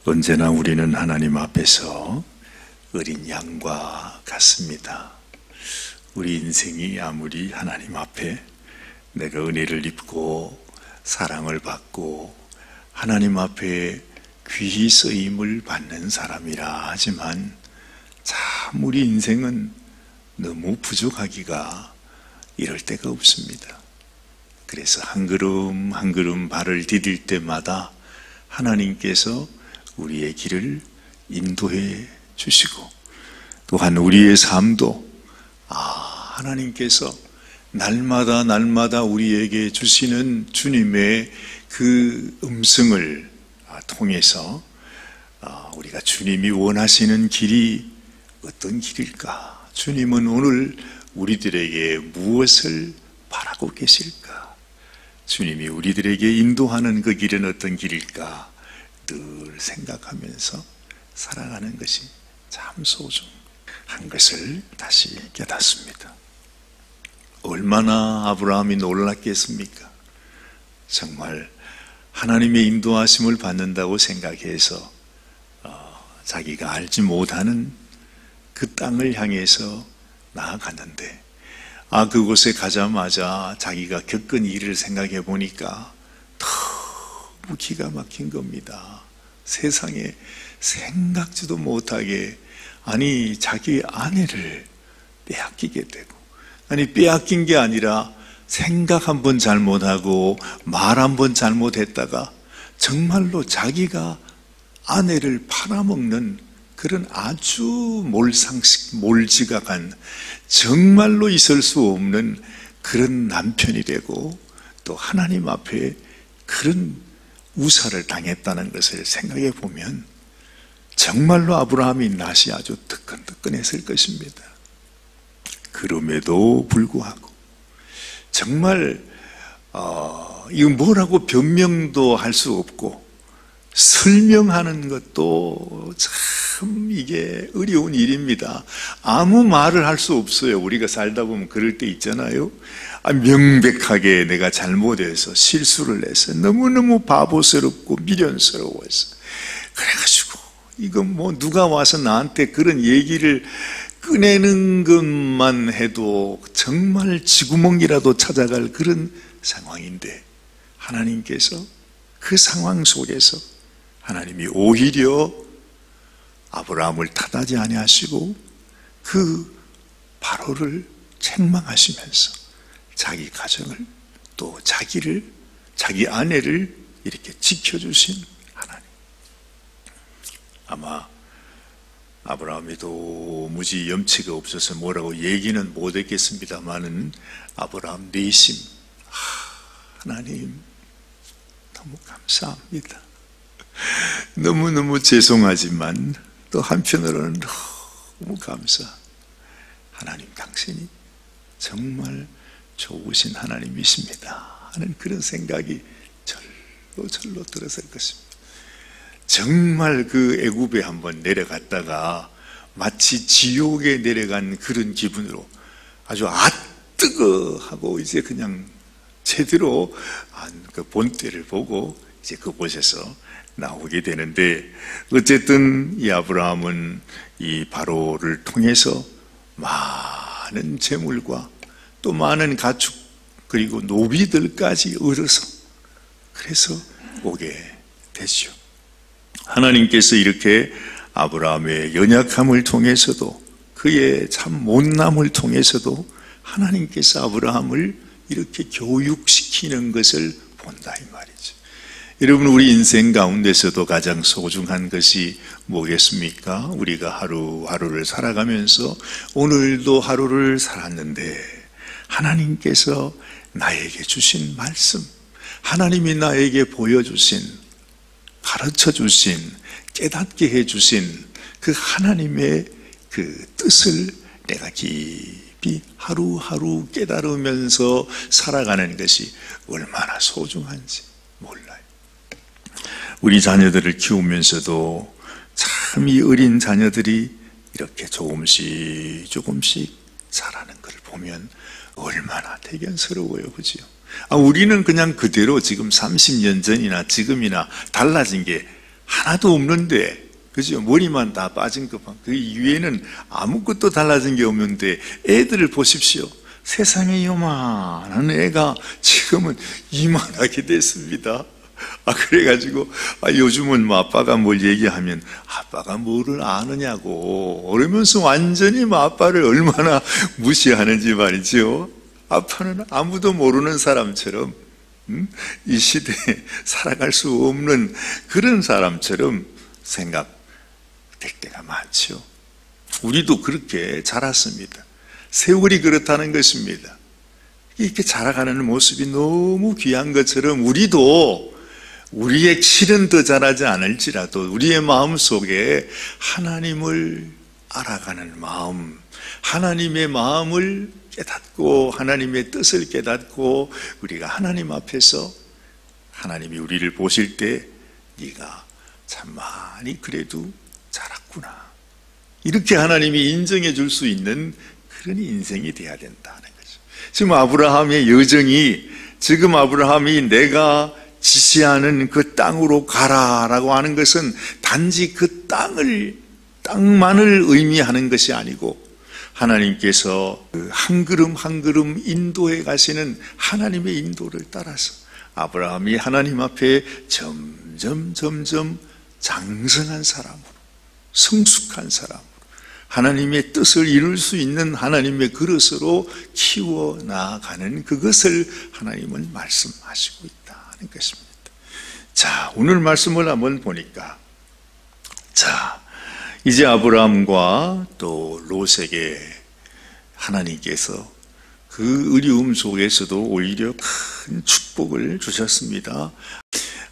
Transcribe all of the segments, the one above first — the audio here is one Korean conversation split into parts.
언제나 우리는 하나님 앞에서 어린 양과 같습니다. 우리 인생이 아무리 하나님 앞에 내가 은혜를 입고 사랑을 받고 하나님 앞에 귀히 쓰임을 받는 사람이라 하지만 참 우리 인생은 너무 부족하기가 이럴 때가 없습니다. 그래서 한 걸음 한 걸음 발을 디딜 때마다 하나님께서 우리의 길을 인도해 주시고, 또한 우리의 삶도 하나님께서 날마다 우리에게 주시는 주님의 그 음성을 통해서 우리가 주님이 원하시는 길이 어떤 길일까? 주님은 오늘 우리들에게 무엇을 바라고 계실까? 주님이 우리들에게 인도하는 그 길은 어떤 길일까? 늘 생각하면서 살아가는 것이 참 소중한 것을 다시 깨닫습니다. 얼마나 아브라함이 놀랐겠습니까? 정말 하나님의 인도하심을 받는다고 생각해서 자기가 알지 못하는 그 땅을 향해서 나아갔는데 그곳에 가자마자 자기가 겪은 일을 생각해 보니까 너무 기가 막힌 겁니다. 세상에 생각지도 못하게 자기 아내를 빼앗기게 되고, 빼앗긴 게 아니라 생각 한 번 잘못하고 말 한 번 잘못했다가 정말로 자기가 아내를 팔아먹는 그런 아주 몰지각한, 정말로 있을 수 없는 그런 남편이 되고, 또 하나님 앞에 그런 우사를 당했다는 것을 생각해 보면 정말로 아브라함의 낯이 아주 뜨끈뜨끈했을 것입니다. 그럼에도 불구하고 정말 이거 뭐라고 변명도 할 수 없고 설명하는 것도 참 이게 어려운 일입니다. 아무 말을 할 수 없어요. 우리가 살다 보면 그럴 때 있잖아요. 명백하게 내가 잘못해서 실수를 해서 너무너무 바보스럽고 미련스러워서, 그래가지고 이거 누가 와서 나한테 그런 얘기를 꺼내는 것만 해도 정말 쥐구멍이라도 찾아갈 그런 상황인데, 하나님께서 그 상황 속에서 하나님이 오히려 아브라함을 탓하지 아니하시고 그 바로를 책망하시면서 자기 가정을, 또 자기 아내를 이렇게 지켜주신 하나님. 아마 아브라함이 도무지 염치가 없어서 뭐라고 얘기는 못했겠습니다만은 아브라함 내심 하나님 너무 감사합니다. 너무너무 죄송하지만 또 한편으로는 너무 감사. 하나님 당신이 정말 좋으신 하나님이십니다 하는 그런 생각이 절로 들었을 것입니다. 정말 그 애굽에 한번 내려갔다가 마치 지옥에 내려간 그런 기분으로 아주 뜨거 하고 이제 그냥 제대로 그 본때를 보고 이제 그곳에서 나오게 되는데, 어쨌든 이 아브라함은 이 바로를 통해서 많은 재물과 또 많은 가축 그리고 노비들까지 얻어서 그래서 오게 되죠. 하나님께서 이렇게 아브라함의 연약함을 통해서도, 그의 참 못남을 통해서도 하나님께서 아브라함을 이렇게 교육시키는 것을 본다 이 말이죠. 여러분, 우리 인생 가운데서도 가장 소중한 것이 뭐겠습니까? 우리가 하루하루를 살아가면서 오늘도 하루를 살았는데 하나님께서 나에게 주신 말씀, 하나님이 나에게 보여주신, 가르쳐주신, 깨닫게 해주신 그 하나님의 그 뜻을 내가 깊이 하루하루 깨달으면서 살아가는 것이 얼마나 소중한지 몰라요. 우리 자녀들을 키우면서도 참 이 어린 자녀들이 이렇게 조금씩 자라는 걸 보면 얼마나 대견스러워요, 그죠? 우리는 그냥 그대로 지금 30년 전이나 지금이나 달라진 게 하나도 없는데, 그죠? 머리만 다 빠진 것만. 그 이외에는 아무것도 달라진 게 없는데, 애들을 보십시오. 세상에 요만한 애가 지금은 이만하게 됐습니다. 그래가지고, 요즘은 뭐 아빠가 뭘 얘기하면, 아빠가 뭐를 아느냐고. 그러면서 완전히 뭐 아빠를 얼마나 무시하는지 말이죠. 아빠는 아무도 모르는 사람처럼, 이 시대에 살아갈 수 없는 그런 사람처럼 생각될 때가 많죠. 우리도 그렇게 자랐습니다. 세월이 그렇다는 것입니다. 이렇게 자라가는 모습이 너무 귀한 것처럼 우리도 우리의 실은 더 자라지 않을지라도 우리의 마음 속에 하나님을 알아가는 마음, 하나님의 마음을 깨닫고 하나님의 뜻을 깨닫고 우리가 하나님 앞에서 하나님이 우리를 보실 때 네가 참 많이 그래도 자랐구나, 이렇게 하나님이 인정해 줄 수 있는 그런 인생이 돼야 된다는 거죠. 지금 아브라함의 여정이, 지금 아브라함이 내가 지시하는 그 땅으로 가라라고 하는 것은 단지 그 땅만을 의미하는 것이 아니고 하나님께서 그 한 걸음 한 걸음 인도해 가시는 하나님의 인도를 따라서 아브라함이 하나님 앞에 점점 장성한 사람으로, 성숙한 사람으로, 하나님의 뜻을 이룰 수 있는 하나님의 그릇으로 키워 나아가는 그것을 하나님은 말씀하시고 있다는 것입니다. 자, 오늘 말씀을 한번 보니까, 자, 이제 아브라함과 또 롯에게 하나님께서 그 어려움 속에서도 오히려 큰 축복을 주셨습니다.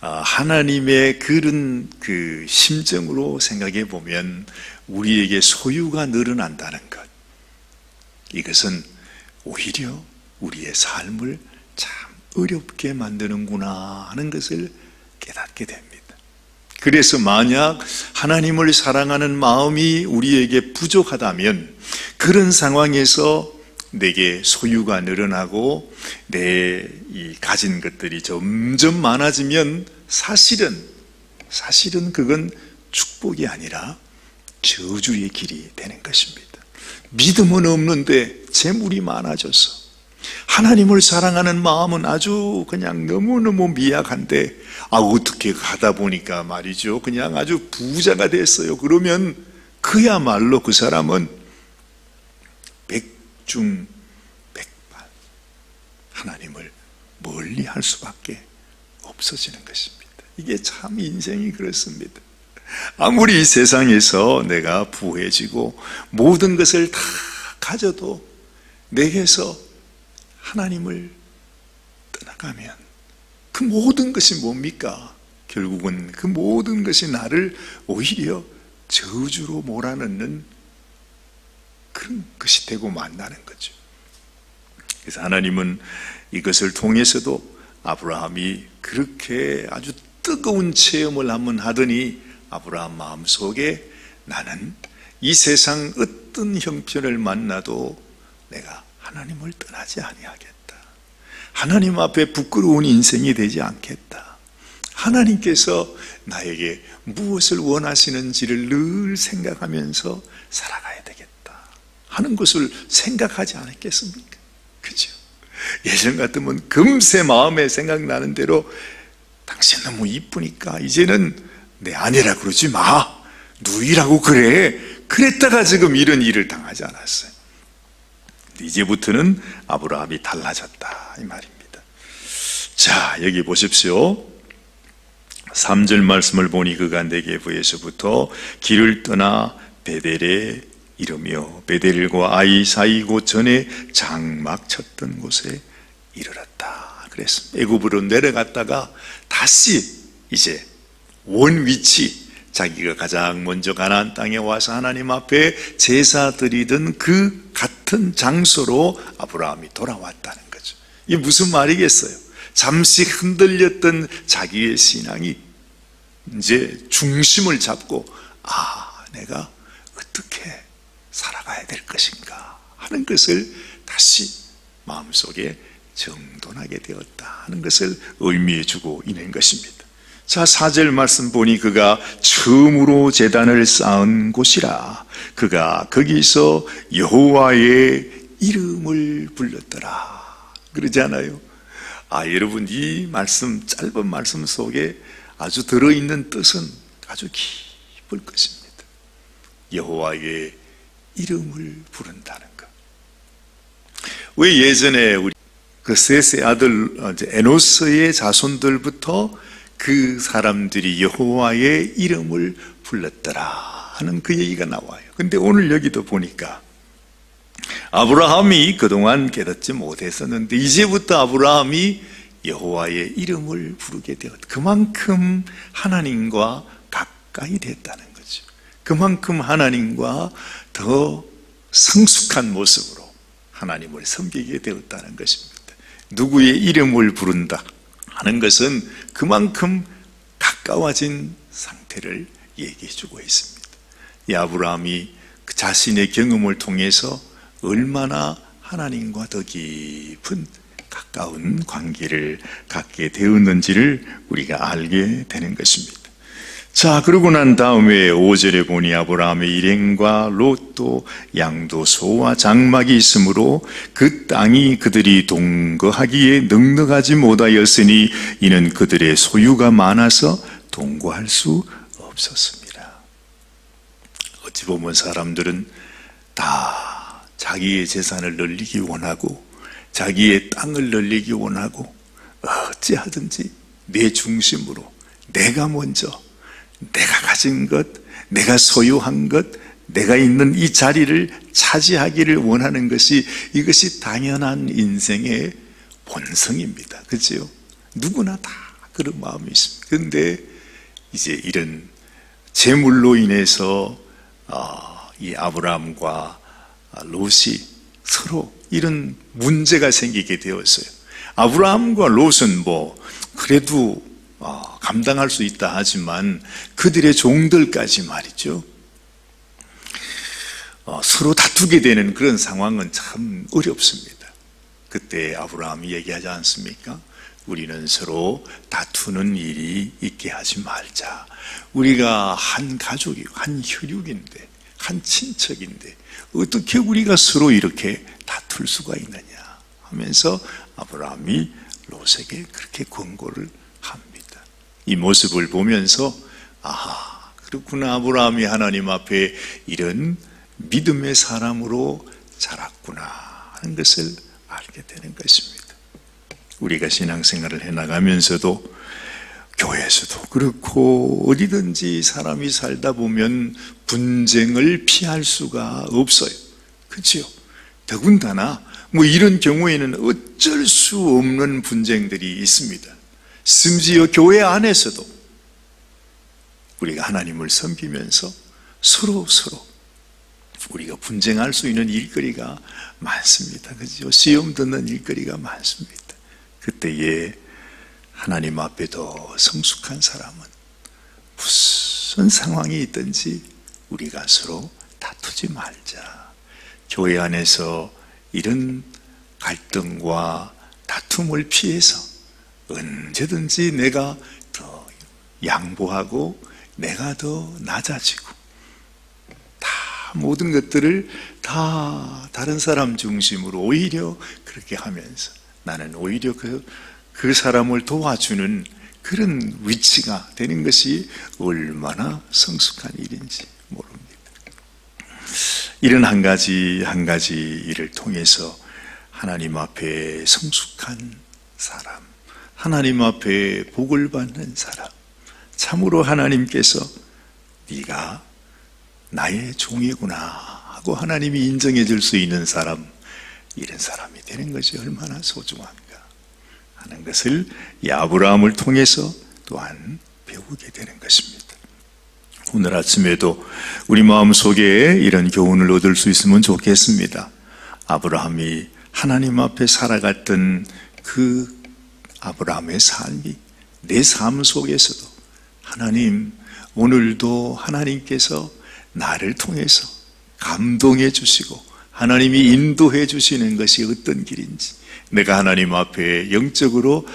하나님의 그런 그 심정으로 생각해 보면 우리에게 소유가 늘어난다는 것, 이것은 오히려 우리의 삶을 참 어렵게 만드는구나 하는 것을 깨닫게 됩니다. 그래서 만약 하나님을 사랑하는 마음이 우리에게 부족하다면 그런 상황에서 내게 소유가 늘어나고 내 이 가진 것들이 점점 많아지면 사실은 그건 축복이 아니라 저주의 길이 되는 것입니다. 믿음은 없는데 재물이 많아져서, 하나님을 사랑하는 마음은 아주 그냥 너무너무 미약한데 어떻게 가다 보니까 말이죠, 그냥 아주 부자가 됐어요. 그러면 그야말로 그 사람은 백중백반 하나님을 멀리 할 수밖에 없어지는 것입니다. 이게 참 인생이 그렇습니다. 아무리 이 세상에서 내가 부해지고 모든 것을 다 가져도 내게서 하나님을 떠나가면 그 모든 것이 뭡니까? 결국은 그 모든 것이 나를 오히려 저주로 몰아넣는 그런 것이 되고 만나는 거죠. 그래서 하나님은 이것을 통해서도 아브라함이 그렇게 아주 뜨거운 체험을 한번 하더니 아브라함 마음속에 나는 이 세상 어떤 형편을 만나도 내가 하나님을 떠나지 아니하겠다, 하나님 앞에 부끄러운 인생이 되지 않겠다, 하나님께서 나에게 무엇을 원하시는지를 늘 생각하면서 살아가야 되겠다 하는 것을 생각하지 않았겠습니까? 그죠? 예전 같으면 금세 마음에 생각나는 대로 당신 너무 이쁘니까 이제는 내 아내라 그러지 마, 누이라고 그래, 그랬다가 지금 이런 일을 당하지 않았어요. 이제부터는 아브라함이 달라졌다 이 말입니다. 자, 여기 보십시오. 3절 말씀을 보니 그가 네게브에서부터 길을 떠나 베델에 이르며 베델과 아이 사이 곳 전에 장막 쳤던 곳에 이르렀다 그랬습니다. 애굽으로 내려갔다가 다시 이제 원 위치, 자기가 가장 먼저 가나안 땅에 와서 하나님 앞에 제사 드리던 그 같은 장소로 아브라함이 돌아왔다는 거죠. 이게 무슨 말이겠어요? 잠시 흔들렸던 자기의 신앙이 이제 중심을 잡고 내가 어떻게 살아가야 될 것인가 하는 것을 다시 마음속에 정돈하게 되었다 하는 것을 의미해 주고 있는 것입니다. 자, 4절 말씀 보니 그가 처음으로 제단을 쌓은 곳이라. 그가 거기서 여호와의 이름을 불렀더라. 그러지 않아요? 여러분, 이 말씀, 짧은 말씀 속에 아주 들어있는 뜻은 아주 깊을 것입니다. 여호와의 이름을 부른다는 것. 왜 예전에 우리 그 셋의 아들 에노스의 자손들부터 그 사람들이 여호와의 이름을 불렀더라 하는 그 얘기가 나와요. 근데 오늘 여기도 보니까 아브라함이 그동안 깨닫지 못했었는데 이제부터 아브라함이 여호와의 이름을 부르게 되었다. 그만큼 하나님과 가까이 됐다는 거죠. 그만큼 하나님과 더 성숙한 모습으로 하나님을 섬기게 되었다는 것입니다. 누구의 이름을 부른다 하는 것은 그만큼 가까워진 상태를 얘기해 주고 있습니다. 이 아브라함이 그 자신의 경험을 통해서 얼마나 하나님과 더 깊은 가까운 관계를 갖게 되었는지를 우리가 알게 되는 것입니다. 자, 그러고 난 다음에 5절에 보니 아브라함의 일행과 롯도 양도 소와 장막이 있으므로 그 땅이 그들이 동거하기에 넉넉하지 못하였으니 이는 그들의 소유가 많아서 동거할 수 없었습니다. 어찌 보면 사람들은 다 자기의 재산을 늘리기 원하고 자기의 땅을 늘리기 원하고 어찌하든지 내 중심으로 내가 먼저 내가 가진 것, 내가 소유한 것, 내가 있는 이 자리를 차지하기를 원하는 것이 이것이 당연한 인생의 본성입니다. 그렇죠? 누구나 다 그런 마음이 있습니다. 그런데 이제 이런 재물로 인해서 이 아브라함과 롯이 서로 이런 문제가 생기게 되었어요. 아브라함과 롯은 그래도 감당할 수 있다 하지만 그들의 종들까지 말이죠, 서로 다투게 되는 그런 상황은 참 어렵습니다. 그때 아브라함이 얘기하지 않습니까? 우리는 서로 다투는 일이 있게 하지 말자. 우리가 한 가족이고 한 혈육인데 한 친척인데 어떻게 우리가 서로 이렇게 다툴 수가 있느냐 하면서 아브라함이 롯에게 그렇게 권고를 합니다. 이 모습을 보면서 그렇구나, 아브라함이 하나님 앞에 이런 믿음의 사람으로 자랐구나 하는 것을 알게 되는 것입니다. 우리가 신앙생활을 해나가면서도 교회에서도 그렇고 어디든지 사람이 살다 보면 분쟁을 피할 수가 없어요. 그렇죠? 더군다나 이런 경우에는 어쩔 수 없는 분쟁들이 있습니다. 심지어 교회 안에서도 우리가 하나님을 섬기면서 서로 우리가 분쟁할 수 있는 일거리가 많습니다. 그죠? 시험 듣는 일거리가 많습니다. 그때에 하나님 앞에 더 성숙한 사람은 무슨 상황이 있든지 우리가 서로 다투지 말자. 교회 안에서 이런 갈등과 다툼을 피해서 언제든지 내가 더 양보하고 내가 더 낮아지고 다 모든 것들을 다 다른 사람 중심으로 오히려 그렇게 하면서 나는 오히려 그 사람을 도와주는 그런 위치가 되는 것이 얼마나 성숙한 일인지 모릅니다. 이런 한 가지 일을 통해서 하나님 앞에 성숙한 사람, 하나님 앞에 복을 받는 사람, 참으로 하나님께서 네가 나의 종이구나 하고 하나님이 인정해 줄 수 있는 사람, 이런 사람이 되는 것이 얼마나 소중한가 하는 것을 이 아브라함을 통해서 또한 배우게 되는 것입니다. 오늘 아침에도 우리 마음속에 이런 교훈을 얻을 수 있으면 좋겠습니다. 아브라함이 하나님 앞에 살아갔던 그 아브라함의 삶이 내 삶 속에서도 하나님, 오늘도 하나님께서 나를 통해서 감동해 주시고 하나님이 인도해 주시는 것이 어떤 길인지 내가 하나님 앞에 영적으로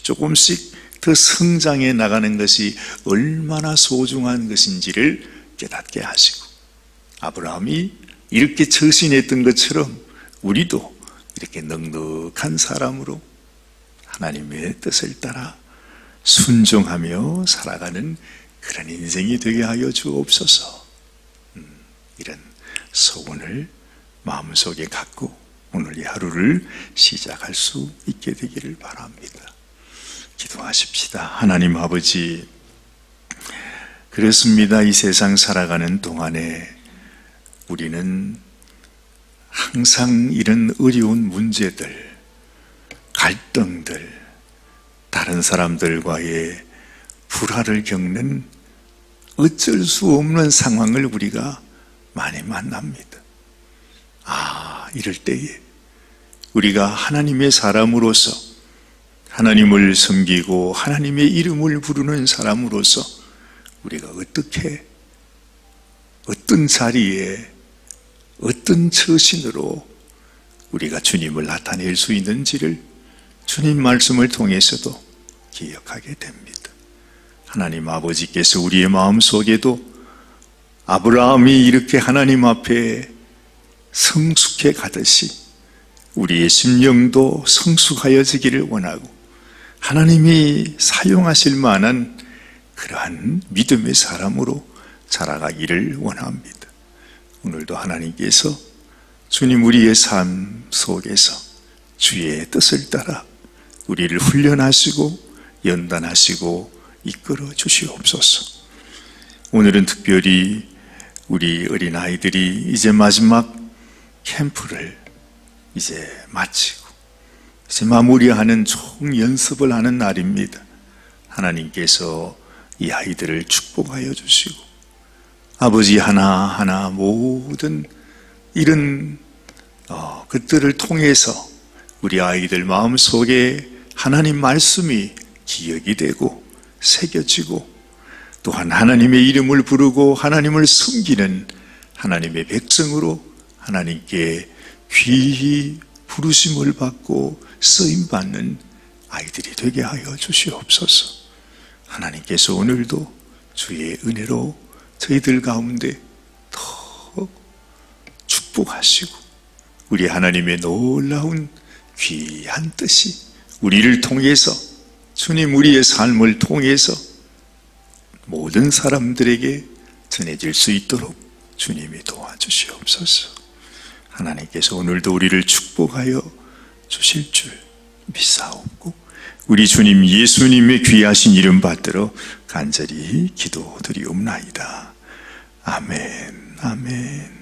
조금씩 더 성장해 나가는 것이 얼마나 소중한 것인지를 깨닫게 하시고, 아브라함이 이렇게 처신했던 것처럼 우리도 이렇게 넉넉한 사람으로 하나님의 뜻을 따라 순종하며 살아가는 그런 인생이 되게 하여 주옵소서. 이런 소원을 마음속에 갖고 오늘 이 하루를 시작할 수 있게 되기를 바랍니다. 기도하십시다. 하나님 아버지, 그렇습니다. 이 세상 살아가는 동안에 우리는 항상 이런 어려운 문제들, 갈등들, 다른 사람들과의 불화를 겪는 어쩔 수 없는 상황을 우리가 많이 만납니다. 이럴 때에 우리가 하나님의 사람으로서 하나님을 섬기고 하나님의 이름을 부르는 사람으로서 우리가 어떻게, 어떤 자리에, 어떤 처신으로 우리가 주님을 나타낼 수 있는지를 주님 말씀을 통해서도 기억하게 됩니다. 하나님 아버지께서 우리의 마음속에도 아브라함이 이렇게 하나님 앞에 성숙해 가듯이 우리의 심령도 성숙하여지기를 원하고 하나님이 사용하실 만한 그러한 믿음의 사람으로 자라가기를 원합니다. 오늘도 하나님께서 주님 우리의 삶 속에서 주의 뜻을 따라 우리를 훈련하시고 연단하시고 이끌어 주시옵소서. 오늘은 특별히 우리 어린아이들이 이제 마지막 캠프를 이제 마치고 이제 마무리하는 총 연습을 하는 날입니다. 하나님께서 이 아이들을 축복하여 주시고 아버지 하나하나 모든 이런 것들을 통해서 우리 아이들 마음속에 하나님 말씀이 기억이 되고 새겨지고 또한 하나님의 이름을 부르고 하나님을 섬기는 하나님의 백성으로 하나님께 귀히 부르심을 받고 쓰임받는 아이들이 되게 하여 주시옵소서. 하나님께서 오늘도 주의 은혜로 저희들 가운데 더 축복하시고 우리 하나님의 놀라운 귀한 뜻이 우리를 통해서 주님 우리의 삶을 통해서 모든 사람들에게 전해질 수 있도록 주님이 도와주시옵소서. 하나님께서 오늘도 우리를 축복하여 주실 줄 믿사옵고 우리 주님 예수님의 귀하신 이름 받들어 간절히 기도드리옵나이다. 아멘, 아멘.